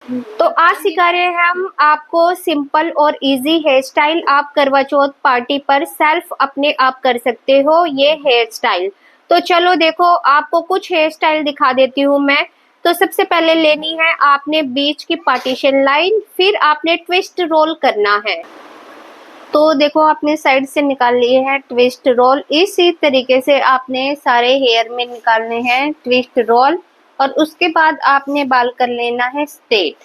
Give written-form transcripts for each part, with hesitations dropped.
तो आज सिखा रहे हैं हम आपको सिंपल और इजी हेयर स्टाइल। आप करवा चौथ पार्टी पर सेल्फ अपने आप कर सकते हो ये हेयर स्टाइल। तो चलो देखो, आपको कुछ हेयर स्टाइल दिखा देती हूँ मैं। तो सबसे पहले लेनी है आपने बीच की पार्टीशन लाइन, फिर आपने ट्विस्ट रोल करना है। तो देखो, आपने साइड से निकाल लिए हैं ट्विस्ट रोल। इसी तरीके से आपने सारे हेयर में निकालने हैं ट्विस्ट रोल, और उसके बाद आपने बाल कर लेना है स्ट्रेट।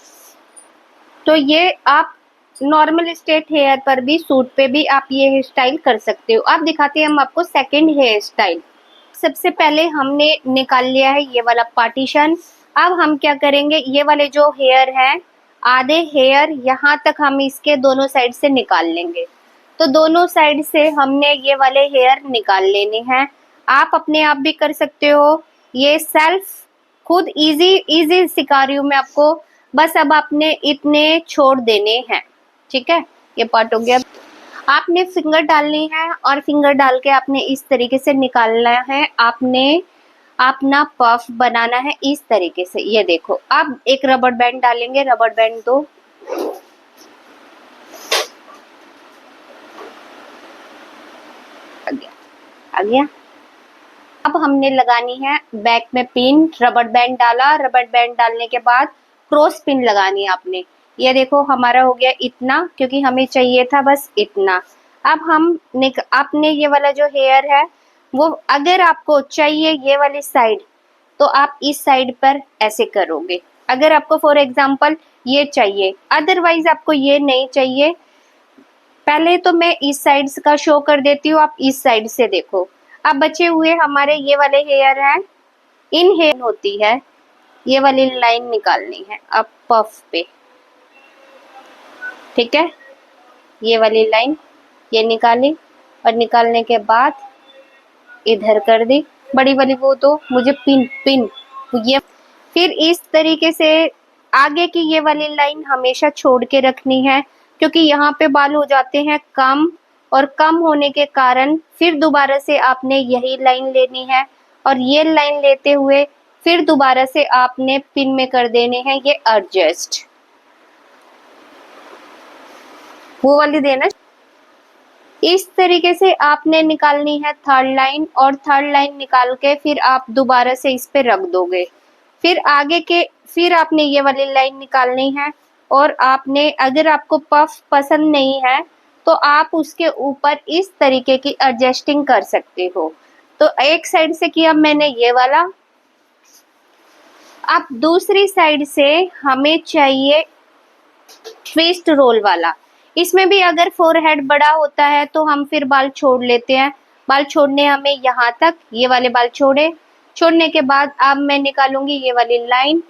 तो ये आप नॉर्मल स्ट्रेट हेयर पर भी, सूट पे भी आप ये हेयर स्टाइल कर सकते हो। आप दिखाते हैं हम आपको सेकंड हेयर स्टाइल। सबसे पहले हमने निकाल लिया है ये वाला पार्टीशन। अब हम क्या करेंगे, ये वाले जो हेयर हैं, आधे हेयर यहाँ तक हम इसके दोनों साइड से निकाल लेंगे। तो दोनों साइड से हमने ये वाले हेयर निकाल लेने हैं। आप अपने आप भी कर सकते हो, ये सेल्फ खुद इजी सिखा रही हूँ मैं आपको। बस अब आपने इतने छोड़ देने हैं, ठीक है। ये पार्ट हो गया। आपने फिंगर डालनी है और फिंगर डाल के आपने इस तरीके से निकालना है। आपने अपना पफ बनाना है इस तरीके से। ये देखो, आप एक रबड़ बैंड डालेंगे, रबड़ बैंड दो, आ गया। अब हमने लगानी है बैक में पिन। रबड़ बैंड डाला, रबड़ बैंड डालने के बाद क्रॉस पिन लगानी है आपने। ये देखो, हमारा हो गया इतना, क्योंकि हमें चाहिए था बस इतना। अब हम आपने ये वाला जो हेयर है वो, अगर आपको चाहिए ये वाली साइड, तो आप इस साइड पर ऐसे करोगे। अगर आपको फॉर एग्जांपल ये चाहिए, अदरवाइज आपको ये नहीं चाहिए। पहले तो मैं इस साइड का शो कर देती हूँ, आप इस साइड से देखो। अब बचे हुए हमारे ये वाले हेयर हैं, इन हेयर होती है ये वाली लाइन निकालनी है अब पफ पे, ठीक है। ये वाली लाइन ये निकाली, और निकालने के बाद इधर कर दी बड़ी वाली, वो तो मुझे पिन पिन ये। फिर इस तरीके से आगे की ये वाली लाइन हमेशा छोड़ के रखनी है, क्योंकि यहाँ पे बाल हो जाते हैं कम, और कम होने के कारण फिर दोबारा से आपने यही लाइन लेनी है, और ये लाइन लेते हुए फिर दोबारा से आपने पिन में कर देने हैं ये एडजस्ट, वो वाली देना। इस तरीके से आपने निकालनी है थर्ड लाइन, और थर्ड लाइन निकाल के फिर आप दोबारा से इस पे रख दोगे। फिर आगे के, फिर आपने ये वाली लाइन निकालनी है, और आपने, अगर आपको पफ पसंद नहीं है तो आप उसके ऊपर इस तरीके की एडजस्टिंग कर सकते हो। तो एक साइड से किया मैंने ये वाला। अब दूसरी साइड से हमें चाहिए ट्विस्ट रोल वाला। इसमें भी अगर फोरहेड बड़ा होता है तो हम फिर बाल छोड़ लेते हैं। बाल छोड़ने हमें यहाँ तक, ये वाले बाल छोड़ने के बाद अब मैं निकालूंगी ये वाली लाइन,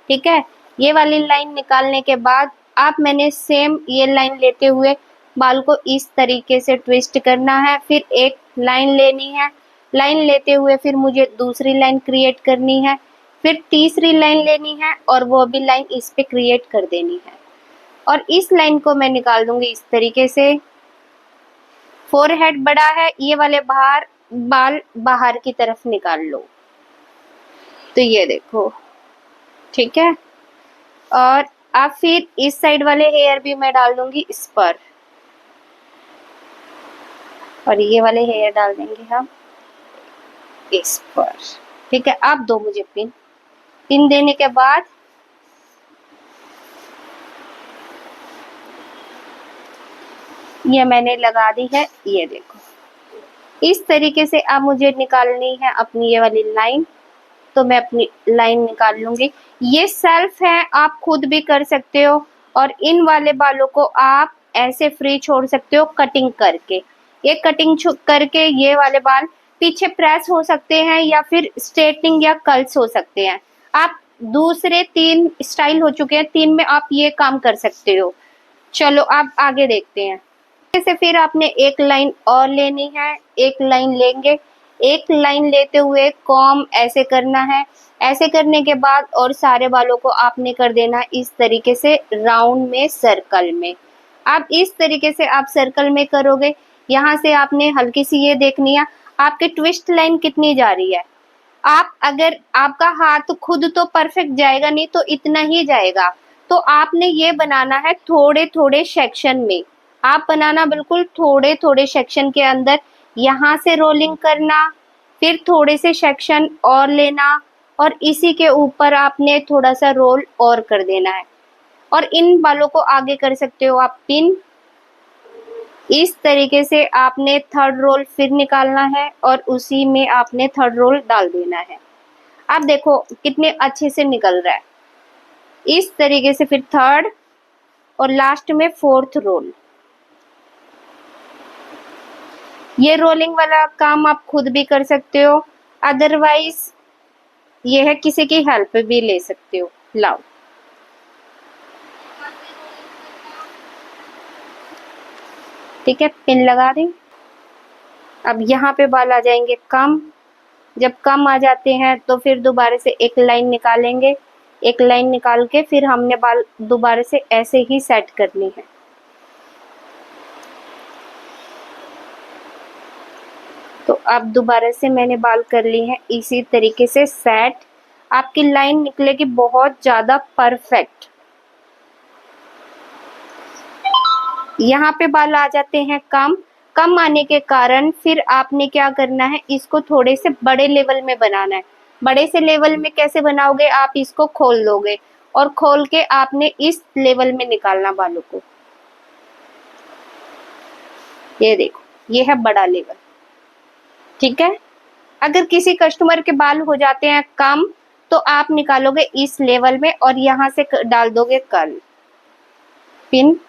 ठीक है। ये वाली लाइन निकालने के बाद अब मैंने सेम ये लाइन लेते हुए बाल को इस तरीके से ट्विस्ट करना है। फिर एक लाइन लेनी है, लाइन लेते हुए फिर मुझे दूसरी लाइन क्रिएट करनी है, फिर तीसरी लाइन लेनी है, और वो भी लाइन इस पे क्रिएट कर देनी है। और इस लाइन को मैं निकाल दूंगी इस तरीके से। फोरहेड बड़ा है, ये वाले बाल बाहर की तरफ निकाल लो। तो ये देखो, ठीक है। और अब फिर इस साइड वाले हेयर भी मैं डाल दूंगी इस पर, और ये वाले हेयर डाल देंगे हम इस पर, ठीक है। अब दो मुझे पिन देने के बाद ये मैंने लगा दी है। ये देखो, इस तरीके से अब मुझे निकालनी है अपनी ये वाली लाइन। तो मैं अपनी लाइन निकाल लूंगी। ये सेल्फ है, आप खुद भी कर सकते हो, और इन वाले बालों को आप ऐसे फ्री छोड़ सकते हो कटिंग करके। ये कटिंग करके ये वाले बाल पीछे प्रेस हो सकते हैं, या फिर स्ट्रेटनिंग या कर्ल्स हो सकते हैं। आप दूसरे 3 स्टाइल हो चुके हैं, 3 में आप ये काम कर सकते हो। चलो आप आगे देखते हैं। से फिर आपने एक लाइन और लेनी है, एक लाइन लेंगे, एक लाइन लेते हुए कॉम ऐसे करना है। ऐसे करने के बाद और सारे बालों को आपने कर देना इस तरीके से राउंड में, सर्कल में। आप इस तरीके से आप सर्कल में करोगे। यहाँ से आपने हल्की सी ये देखनी है आपके ट्विस्ट लाइन कितनी जा रही है। आप, अगर आपका हाथ खुद तो परफेक्ट जाएगा नहीं, तो इतना ही जाएगा, तो आपने ये बनाना है थोड़े थोड़े सेक्शन में, आप बनाना बिल्कुल थोड़े थोड़े सेक्शन के अंदर, यहाँ से रोलिंग करना, फिर थोड़े से सेक्शन और लेना और इसी के ऊपर आपने थोड़ा सा रोल और कर देना है। और इन बालों को आगे कर सकते हो आप पिन। इस तरीके से आपने थर्ड रोल फिर निकालना है और उसी में आपने थर्ड रोल डाल देना है। अब देखो कितने अच्छे से निकल रहा है। इस तरीके से फिर थर्ड और लास्ट में फोर्थ रोल। ये रोलिंग वाला काम आप खुद भी कर सकते हो, अदरवाइज ये है किसी की हेल्प भी ले सकते हो। लाओ, ठीक है, पिन लगा दी। अब यहाँ पे बाल आ जाएंगे कम। जब कम आ जाते हैं तो फिर दोबारा से एक लाइन निकालेंगे, एक लाइन निकाल के फिर हमने बाल दोबारा से ऐसे ही सेट करनी है। तो अब दोबारा से मैंने बाल कर ली हैं इसी तरीके से सेट। आपकी लाइन निकलेगी बहुत ज्यादा परफेक्ट। यहाँ पे बाल आ जाते हैं कम। कम आने के कारण फिर आपने क्या करना है, इसको थोड़े से बड़े लेवल में बनाना है। बड़े से लेवल में कैसे बनाओगे, आप इसको खोल दोगे और खोल के आपने इस लेवल में निकालना बालों को। ये देखो, ये है बड़ा लेवल, ठीक है। अगर किसी कस्टमर के बाल हो जाते हैं कम तो आप निकालोगे इस लेवल में और यहाँ से डाल दोगे कर्ल पिन।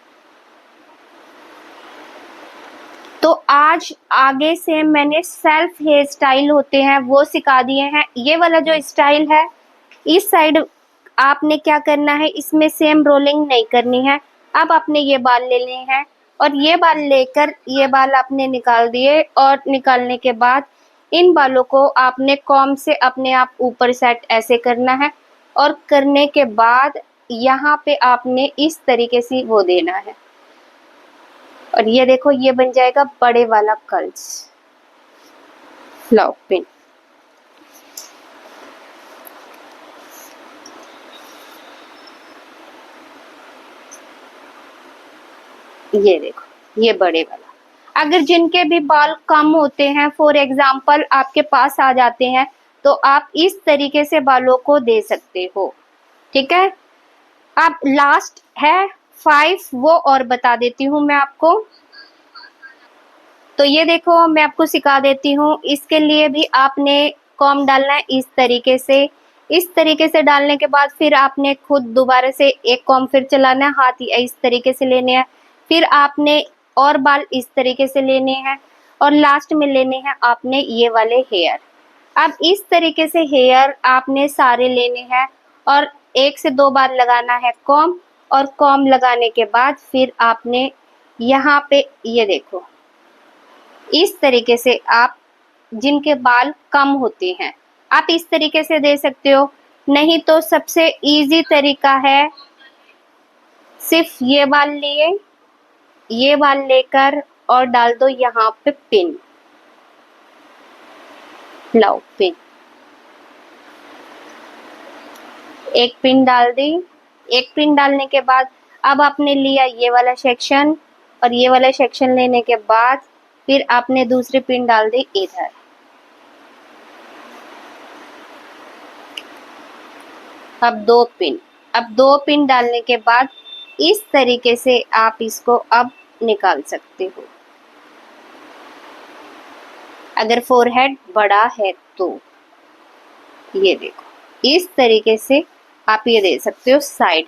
तो आज आगे से मैंने सेल्फ हेयर स्टाइल होते हैं वो सिखा दिए हैं। ये वाला जो स्टाइल है, इस साइड आपने क्या करना है, इसमें सेम रोलिंग नहीं करनी है। अब आपने ये बाल ले लिए हैं और ये बाल लेकर ये बाल आपने निकाल दिए और निकालने के बाद इन बालों को आपने कॉम्ब से अपने आप ऊपर सेट ऐसे करना है और करने के बाद यहाँ पे आपने इस तरीके से वो देना है और ये देखो ये बन जाएगा बड़े वाला कर्ल्स। Flower pin. ये देखो ये बड़े वाला। अगर जिनके भी बाल कम होते हैं, फॉर एग्जाम्पल आपके पास आ जाते हैं, तो आप इस तरीके से बालों को दे सकते हो, ठीक है। अब लास्ट है 5, वो और बता देती हूँ मैं आपको। तो ये देखो मैं आपको सिखा देती हूँ। इसके लिए भी आपने कॉम्ब डालना है इस तरीके से। इस तरीके से डालने के बाद फिर आपने खुद दोबारा से एक कॉम्ब फिर चलाना है, हाथ इस तरीके से लेने हैं। फिर आपने और बाल इस तरीके से लेने हैं और लास्ट में लेने हैं आपने ये वाले हेयर। अब इस तरीके से हेयर आपने सारे लेने हैं और 1 से 2 बार लगाना है कॉम्ब। और कॉम्ब लगाने के बाद फिर आपने यहाँ पे ये देखो इस तरीके से आप जिनके बाल कम होते हैं आप इस तरीके से दे सकते हो। नहीं तो सबसे इजी तरीका है, सिर्फ ये बाल लिए, ये बाल लेकर और डाल दो यहाँ पे पिन। लाओ पिन, एक पिन डाल दी। एक पिन डालने के बाद अब आपने लिया ये वाला सेक्शन और ये वाला सेक्शन लेने के बाद फिर आपने दूसरी पिन डाल दी इधर। अब 2 पिन। अब 2 पिन डालने के बाद इस तरीके से आप इसको अब निकाल सकते हो। अगर फोरहेड बड़ा है तो ये देखो इस तरीके से आप ये दे सकते हो साइड।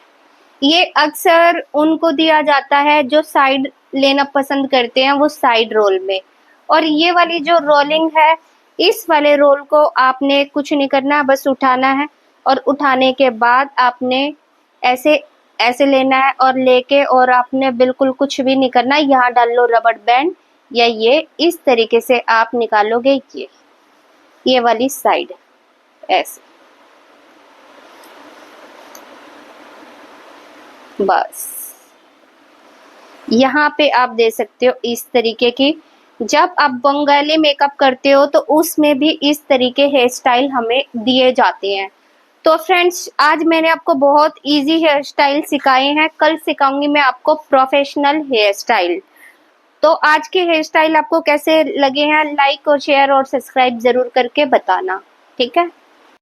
ये अक्सर उनको दिया जाता है जो साइड लेना पसंद करते हैं, वो साइड रोल में। और ये वाली जो रोलिंग है, इस वाले रोल को आपने कुछ नहीं करना, बस उठाना है और उठाने के बाद आपने ऐसे ऐसे लेना है और लेके और आपने बिल्कुल कुछ भी नहीं करना। यहाँ डाल लो रबड़ बैंड या ये इस तरीके से आप निकालोगे ये वाली साइड ऐसे। बस यहाँ पे आप दे सकते हो इस तरीके की। जब आप बंगाली मेकअप करते हो तो उसमें भी इस तरीके हेयर स्टाइल हमें दिए जाते हैं। तो फ्रेंड्स आज मैंने आपको बहुत इजी हेयर स्टाइल सिखाए हैं, कल सिखाऊंगी मैं आपको प्रोफेशनल हेयर स्टाइल। तो आज के हेयर स्टाइल आपको कैसे लगे हैं, लाइक और शेयर और सब्सक्राइब जरूर करके बताना, ठीक है।